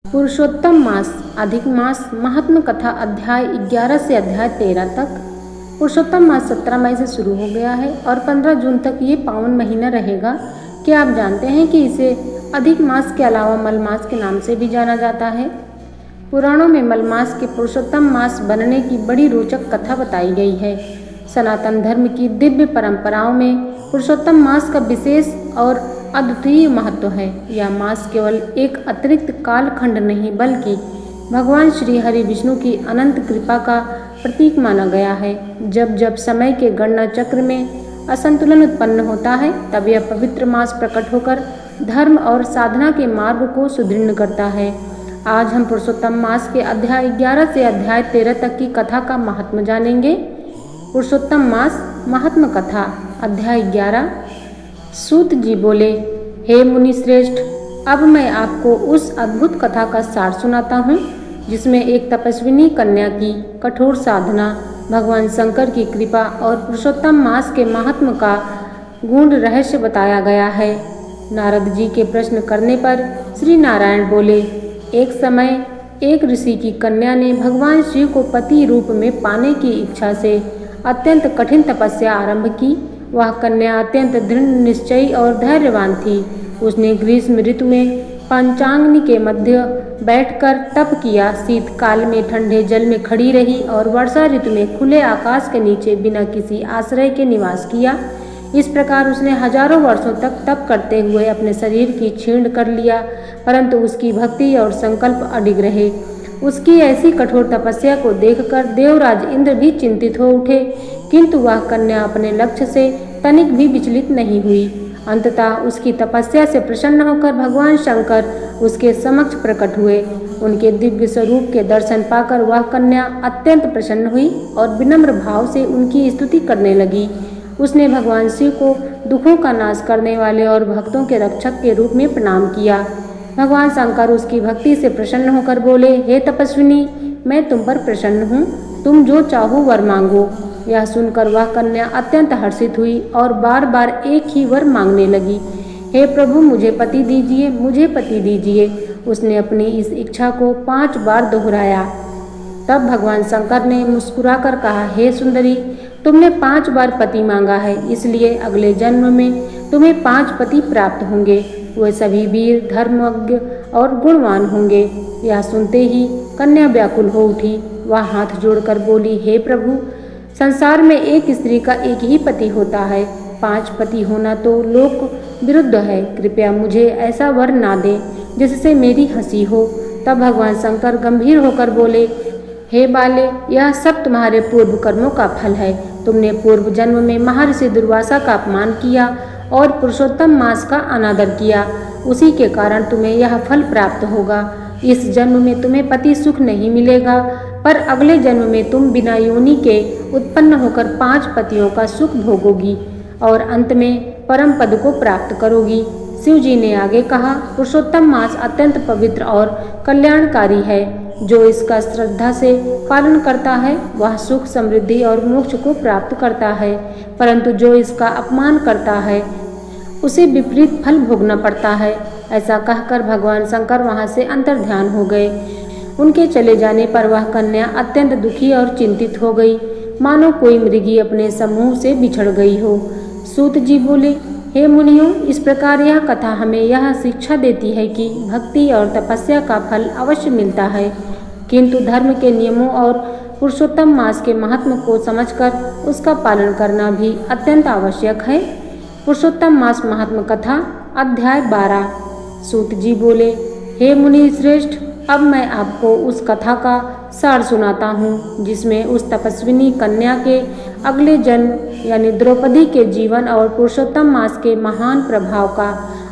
पुरुषोत्तम मास अधिक मास महात्म कथा अध्याय 11 से अध्याय 13 तक। पुरुषोत्तम मास 17 मई से शुरू हो गया है और 15 जून तक ये पावन महीना रहेगा। क्या आप जानते हैं कि इसे अधिक मास के अलावा मलमास के नाम से भी जाना जाता है? पुराणों में मलमास के पुरुषोत्तम मास बनने की बड़ी रोचक कथा बताई गई है। सनातन धर्म की दिव्य परंपराओं में पुरुषोत्तम मास का विशेष और अद्वितीय महत्व है। यह मास केवल एक अतिरिक्त कालखंड नहीं बल्कि भगवान श्री हरि विष्णु की अनंत कृपा का प्रतीक माना गया है। जब जब समय के गणना चक्र में असंतुलन उत्पन्न होता है तब यह पवित्र मास प्रकट होकर धर्म और साधना के मार्ग को सुदृढ़ करता है। आज हम पुरुषोत्तम मास के अध्याय 11 से अध्याय 13 तक की कथा का महात्म जानेंगे। पुरुषोत्तम मास महात्म कथा अध्याय 11। सूत जी बोले, हे मुनि श्रेष्ठ, अब मैं आपको उस अद्भुत कथा का सार सुनाता हूँ जिसमें एक तपस्विनी कन्या की कठोर साधना, भगवान शंकर की कृपा और पुरुषोत्तम मास के महात्म का गूढ़ रहस्य बताया गया है। नारद जी के प्रश्न करने पर श्री नारायण बोले, एक समय एक ऋषि की कन्या ने भगवान शिव को पति रूप में पाने की इच्छा से अत्यंत कठिन तपस्या आरंभ की। वह कन्या अत्यंत दृढ़ निश्चयी और धैर्यवान थी। उसने ग्रीष्म ऋतु में पंचाग्नि के मध्य बैठकर तप किया, शीतकाल में ठंडे जल में खड़ी रही और वर्षा ऋतु में खुले आकाश के नीचे बिना किसी आश्रय के निवास किया। इस प्रकार उसने हजारों वर्षों तक तप करते हुए अपने शरीर की छीण कर लिया, परंतु उसकी भक्ति और संकल्प अडिग रहे। उसकी ऐसी कठोर तपस्या को देखकर देवराज इंद्र भी चिंतित हो उठे, किंतु वह कन्या अपने लक्ष्य से तनिक भी विचलित नहीं हुई। अंततः उसकी तपस्या से प्रसन्न होकर भगवान शंकर उसके समक्ष प्रकट हुए। उनके दिव्य स्वरूप के दर्शन पाकर वह कन्या अत्यंत प्रसन्न हुई और विनम्र भाव से उनकी स्तुति करने लगी। उसने भगवान शिव को दुखों का नाश करने वाले और भक्तों के रक्षक के रूप में प्रणाम किया। भगवान शंकर उसकी भक्ति से प्रसन्न होकर बोले, हे तपस्विनी, मैं तुम पर प्रसन्न हूँ, तुम जो चाहो वर मांगो। यह सुनकर वह कन्या अत्यंत हर्षित हुई और बार बार एक ही वर मांगने लगी, हे प्रभु, मुझे पति दीजिए, मुझे पति दीजिए। उसने अपनी इस इच्छा को 5 बार दोहराया। तब भगवान शंकर ने मुस्कुराकर कहा, हे सुंदरी, तुमने 5 बार पति मांगा है, इसलिए अगले जन्म में तुम्हें 5 पति प्राप्त होंगे। वे सभी वीर, धर्मज्ञ और गुणवान होंगे। यह सुनते ही कन्या व्याकुल हो उठी। वह हाथ जोड़कर बोली, हे प्रभु, संसार में एक स्त्री का एक ही पति होता है, 5 पति होना तो लोक विरुद्ध है। कृपया मुझे ऐसा वर ना दे जिससे मेरी हंसी हो। तब भगवान शंकर गंभीर होकर बोले, हे बाले, यह सब तुम्हारे पूर्व कर्मों का फल है। तुमने पूर्व जन्म में महर्षि दुर्वासा का अपमान किया और पुरुषोत्तम मास का अनादर किया, उसी के कारण तुम्हें यह फल प्राप्त होगा। इस जन्म में तुम्हें पति सुख नहीं मिलेगा, पर अगले जन्म में तुम बिना योनि के उत्पन्न होकर 5 पतियों का सुख भोगोगी और अंत में परम पद को प्राप्त करोगी। शिव जी ने आगे कहा, पुरुषोत्तम मास अत्यंत पवित्र और कल्याणकारी है। जो इसका श्रद्धा से पालन करता है वह सुख, समृद्धि और मोक्ष को प्राप्त करता है, परंतु जो इसका अपमान करता है उसे विपरीत फल भोगना पड़ता है। ऐसा कहकर भगवान शंकर वहां से अंतर्ध्यान हो गए। उनके चले जाने पर वह कन्या अत्यंत दुखी और चिंतित हो गई, मानो कोई मृगी अपने समूह से बिछड़ गई हो। सूत जी बोले, हे मुनियों, इस प्रकार यह कथा हमें यह शिक्षा देती है कि भक्ति और तपस्या का फल अवश्य मिलता है, किंतु धर्म के नियमों और पुरुषोत्तम मास के महात्म को समझकर उसका पालन करना भी अत्यंत आवश्यक है। पुरुषोत्तम मास महात्म कथा अध्याय 12। सूत जी बोले, हे मुनि श्रेष्ठ, अब मैं आपको उस कथा का सार सुनाता हूँ जिसमें उस तपस्विनी कन्या के अगले जन्म यानी द्रौपदी के जीवन और पुरुषोत्तम मास के महान प्रभाव का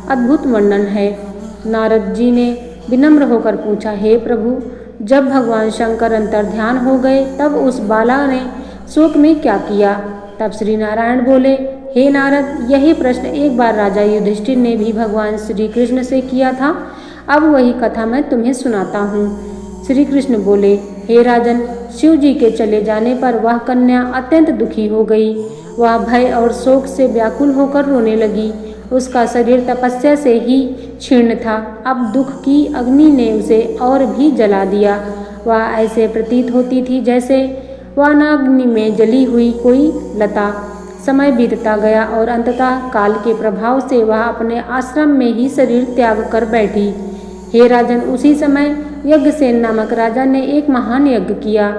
अद्भुत वर्णन है। नारद जी ने विनम्र होकर पूछा, हे प्रभु, जब भगवान शंकर अंतर्ध्यान हो गए तब उस बाला ने शोक में क्या किया? तब श्री नारायण बोले, हे नारद, यही प्रश्न एक बार राजा युधिष्ठिर ने भी भगवान श्री कृष्ण से किया था। अब वही कथा मैं तुम्हें सुनाता हूँ। श्री कृष्ण बोले, हे राजन, शिव जी के चले जाने पर वह कन्या अत्यंत दुखी हो गई। वह भय और शोक से व्याकुल होकर रोने लगी उसका शरीर तपस्या से ही क्षीण था। अब दुख की अग्नि ने उसे और भी जला दिया। वह ऐसे प्रतीत होती थी जैसे वनाग्नि में जली हुई कोई लता। समय बीतता गया और अंततः काल के प्रभाव से वह अपने आश्रम में ही शरीर त्याग कर बैठी। हे राजन, उसी समय यज्ञसेन नामक राजा ने एक महान यज्ञ किया।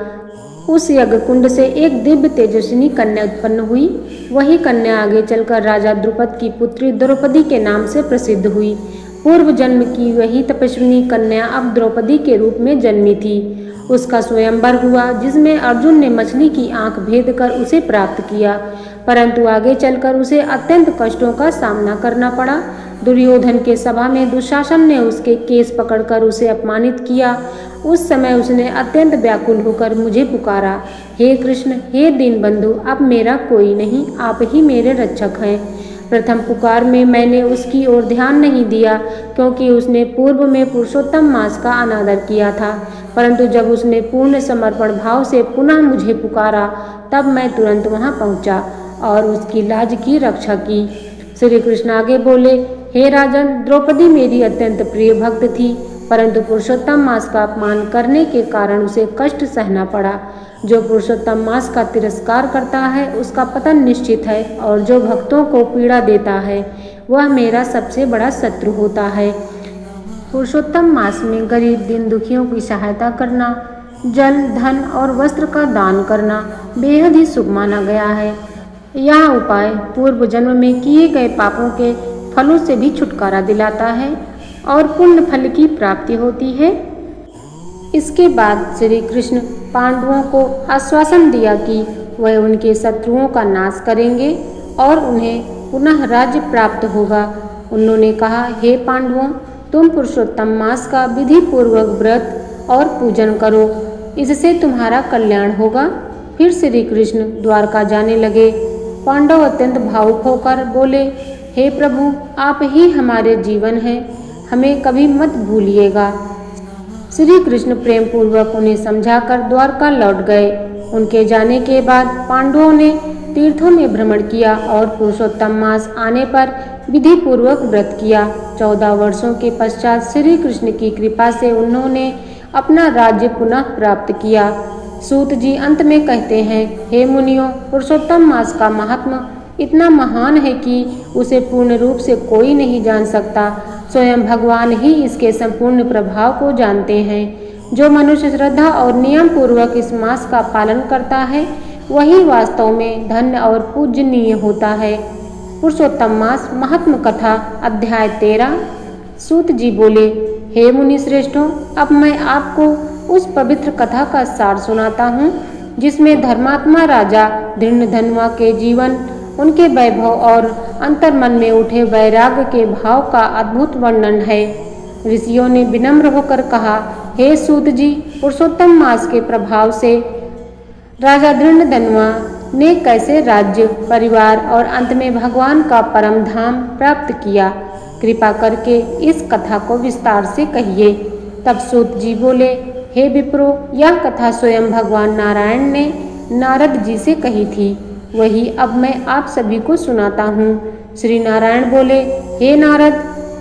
उस यज्ञ कुंड से एक दिव्य तेजस्विनी कन्या उत्पन्न हुई। वही कन्या आगे चलकर राजा द्रुपद की पुत्री द्रौपदी के नाम से प्रसिद्ध हुई। पूर्व जन्म की वही तपस्विनी कन्या अब द्रौपदी के रूप में जन्मी थी। उसका स्वयंवर हुआ, जिसमें अर्जुन ने मछली की आंख भेद कर उसे प्राप्त किया, परंतु आगे चलकर उसे अत्यंत कष्टों का सामना करना पड़ा। दुर्योधन के सभा में दुशासन ने उसके केस पकड़कर उसे अपमानित किया। उस समय उसने अत्यंत व्याकुल होकर मुझे पुकारा, हे कृष्ण, हे दीनबंधु, अब मेरा कोई नहीं, आप ही मेरे रक्षक हैं। प्रथम पुकार में मैंने उसकी ओर ध्यान नहीं दिया, क्योंकि उसने पूर्व में पुरुषोत्तम मास का अनादर किया था, परंतु जब उसने पूर्ण समर्पण भाव से पुनः मुझे पुकारा, तब मैं तुरंत वहां पहुंचा और उसकी लाज की रक्षा की। श्री कृष्ण आगे बोले, हे राजन, द्रौपदी मेरी अत्यंत प्रिय भक्त थी, परंतु पुरुषोत्तम मास का अपमान करने के कारण उसे कष्ट सहना पड़ा। जो पुरुषोत्तम मास का तिरस्कार करता है उसका पतन निश्चित है, और जो भक्तों को पीड़ा देता है वह मेरा सबसे बड़ा शत्रु होता है। पुरुषोत्तम मास में गरीब दीन दुखियों की सहायता करना, जल, धन और वस्त्र का दान करना बेहद ही शुभ माना गया है। यह उपाय पूर्व जन्म में किए गए पापों के फलों से भी छुटकारा दिलाता है और पुण्य फल की प्राप्ति होती है। इसके बाद श्री कृष्ण पांडवों को आश्वासन दिया कि वह उनके शत्रुओं का नाश करेंगे और उन्हें पुनः राज्य प्राप्त होगा। उन्होंने कहा, हे पांडवों, तुम पुरुषोत्तम मास का विधि पूर्वक व्रत और पूजन करो, इससे तुम्हारा कल्याण होगा। फिर श्री कृष्ण द्वारका जाने लगे। पांडव अत्यंत भावुक होकर बोले, हे प्रभु, आप ही हमारे जीवन हैं, हमें कभी मत भूलिएगा। श्री कृष्ण प्रेम पूर्वक उन्हें समझाकर द्वारका लौट गए। उनके जाने के बाद पांडवों ने तीर्थों में भ्रमण किया और पुरुषोत्तम मास आने पर विधि पूर्वक व्रत किया। 14 वर्षों के पश्चात श्री कृष्ण की कृपा से उन्होंने अपना राज्य पुनः प्राप्त किया। सूत जी अंत में कहते हैं, हे मुनियों, पुरुषोत्तम मास का महात्मा इतना महान है कि उसे पूर्ण रूप से कोई नहीं जान सकता। स्वयं भगवान ही इसके संपूर्ण प्रभाव को जानते हैं। जो मनुष्य श्रद्धा और नियम पूर्वक इस मास का पालन करता है, वही वास्तव में धन्य और पूजनीय होता है। पुरुषोत्तम मास महात्म कथा अध्याय 13। सूत जी बोले, हे मुनि श्रेष्ठों, अब मैं आपको उस पवित्र कथा का सार सुनाता हूँ, जिसमें धर्मात्मा राजा धृणधनुआ के जीवन, उनके वैभव और अंतर्मन में उठे वैराग्य के भाव का अद्भुत वर्णन है। ऋषियों ने विनम्र होकर कहा, हे सूत जी, पुरुषोत्तम मास के प्रभाव से राजा धृणधनुआ ने कैसे राज्य, परिवार और अंत में भगवान का परम धाम प्राप्त किया, कृपा करके इस कथा को विस्तार से कहिए। तब सूत जी बोले, हे विप्रो, यह कथा स्वयं भगवान नारायण ने नारद जी से कही थी, वही अब मैं आप सभी को सुनाता हूँ। श्री नारायण बोले, हे नारद,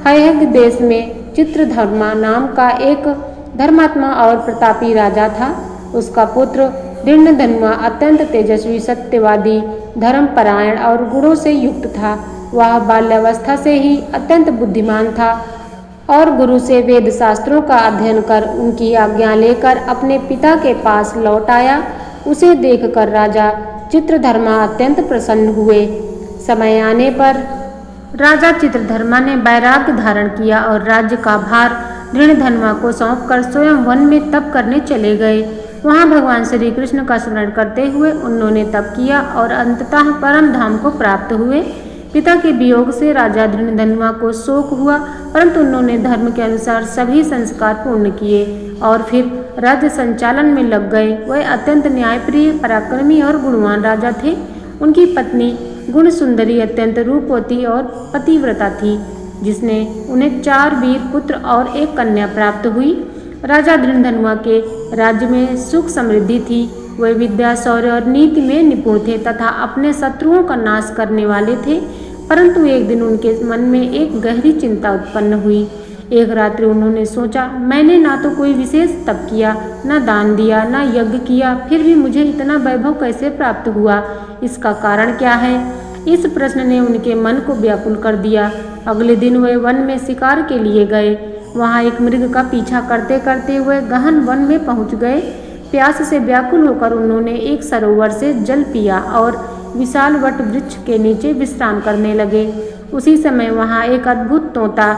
हयग देश में चित्रधर्मा नाम का एक धर्मात्मा और प्रतापी राजा था। उसका पुत्र धृणधनुआ अत्यंत तेजस्वी, सत्यवादी, धर्मपरायण और गुणों से युक्त था। वह बाल्यावस्था से ही अत्यंत बुद्धिमान था और गुरु से वेद शास्त्रों का अध्ययन कर उनकी आज्ञा लेकर अपने पिता के पास लौट आया। उसे देखकर राजा चित्रधर्मा अत्यंत प्रसन्न हुए। समय आने पर राजा चित्रधर्मा ने वैराग्य धारण किया और राज्य का भार धृणधनुआ को सौंपकर स्वयं वन में तप करने चले गए। वहां भगवान श्री कृष्ण का स्मरण करते हुए उन्होंने तप किया और अंततः परम धाम को प्राप्त हुए। पिता के वियोग से राजा धृणधनुआ को शोक हुआ, परंतु उन्होंने धर्म के अनुसार सभी संस्कार पूर्ण किए और फिर राज्य संचालन में लग गए। वह अत्यंत न्यायप्रिय, पराक्रमी और गुणवान राजा थे। उनकी पत्नी गुण सुंदरी, अत्यंत रूपवती और पतिव्रता थी, जिसने उन्हें 4 वीर पुत्र और एक कन्या प्राप्त हुई। राजा धृणधनुआ के राज्य में सुख समृद्धि थी। वे विद्या, शौर्य और नीति में निपुण थे तथा अपने शत्रुओं का नाश करने वाले थे। परंतु एक दिन उनके मन में एक गहरी चिंता उत्पन्न हुई। एक रात्रि उन्होंने सोचा, मैंने ना तो कोई विशेष तप किया, न दान दिया, न यज्ञ किया, फिर भी मुझे इतना वैभव कैसे प्राप्त हुआ? इसका कारण क्या है? इस प्रश्न ने उनके मन को व्याकुल कर दिया। अगले दिन वे वन में शिकार के लिए गए। वहाँ एक मृग का पीछा करते करते हुए गहन वन में पहुँच गए। प्यास से व्याकुल होकर उन्होंने एक सरोवर से जल पिया और विशाल वट वृक्ष के नीचे विश्राम करने लगे। उसी समय वहाँ एक अद्भुत तोता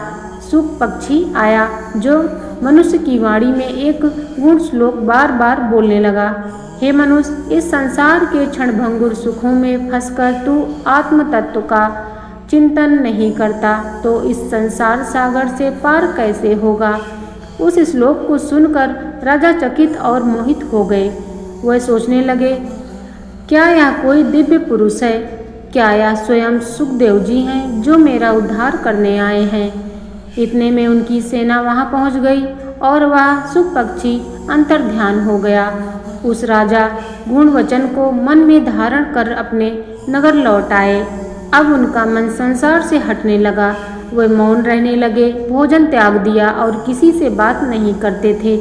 सुख पक्षी आया, जो मनुष्य की वाणी में एक गुण श्लोक बार बार बोलने लगा। हे मनुष्य, इस संसार के क्षणभंगुर सुखों में फंसकर तू आत्म तत्व का चिंतन नहीं करता तो इस संसार सागर से पार कैसे होगा? उस श्लोक को सुनकर राजा चकित और मोहित हो गए। वह सोचने लगे, क्या यह कोई दिव्य पुरुष है? क्या यह स्वयं सुखदेव जी हैं जो मेरा उद्धार करने आए हैं? इतने में उनकी सेना वहां पहुंच गई और वह सुख पक्षी अंतर्ध्यान हो गया। उस राजा गुण वचन को मन में धारण कर अपने नगर लौट आए। अब उनका मन संसार से हटने लगा। वे मौन रहने लगे, भोजन त्याग दिया और किसी से बात नहीं करते थे।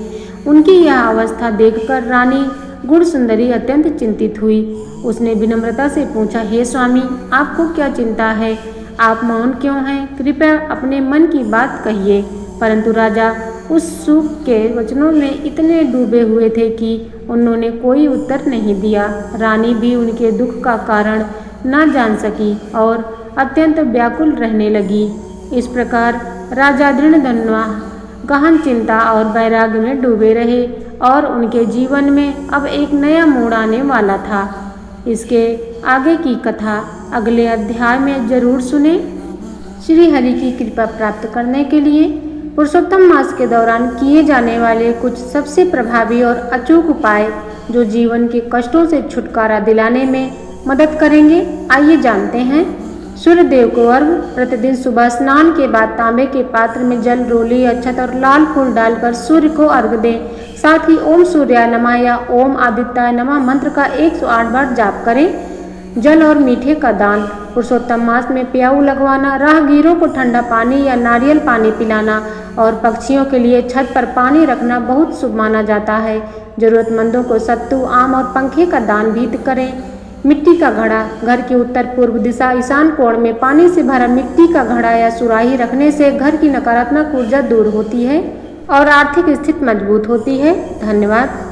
उनकी यह अवस्था देखकर रानी गुण सुंदरी अत्यंत चिंतित हुई। उसने विनम्रता से पूछा, हे स्वामी, आपको क्या चिंता है? आप मौन क्यों हैं? कृपया अपने मन की बात कहिए। परंतु राजा उस सुख के वचनों में इतने डूबे हुए थे कि उन्होंने कोई उत्तर नहीं दिया। रानी भी उनके दुख का कारण न जान सकी और अत्यंत व्याकुल रहने लगी। इस प्रकार राजा दृढ़धन्वा गहन चिंता और वैराग्य में डूबे रहे और उनके जीवन में अब एक नया मोड़ आने वाला था। इसके आगे की कथा अगले अध्याय में जरूर सुने। श्री हरि की कृपा प्राप्त करने के लिए पुरुषोत्तम मास के दौरान किए जाने वाले कुछ सबसे प्रभावी और अचूक उपाय जो जीवन के कष्टों से छुटकारा दिलाने में मदद करेंगे, आइए जानते हैं। सूर्य देव को अर्घ्य। प्रतिदिन सुबह स्नान के बाद तांबे के पात्र में जल, रोली, अक्षत और लाल फूल डालकर सूर्य को अर्घ्य दें। साथ ही ओम सूर्याय नमः या ओम आदित्याय नमः मंत्र का 108 बार जाप करें। जल और मीठे का दान। पुरुषोत्तम मास में प्याऊ लगवाना, राहगीरों को ठंडा पानी या नारियल पानी पिलाना और पक्षियों के लिए छत पर पानी रखना बहुत शुभ माना जाता है। जरूरतमंदों को सत्तू, आम और पंखे का दान भी करें। मिट्टी का घड़ा। घर की उत्तर पूर्व दिशा ईशान कोण में पानी से भरा मिट्टी का घड़ा या सुराही रखने से घर की नकारात्मक ऊर्जा दूर होती है और आर्थिक स्थिति मजबूत होती है। धन्यवाद।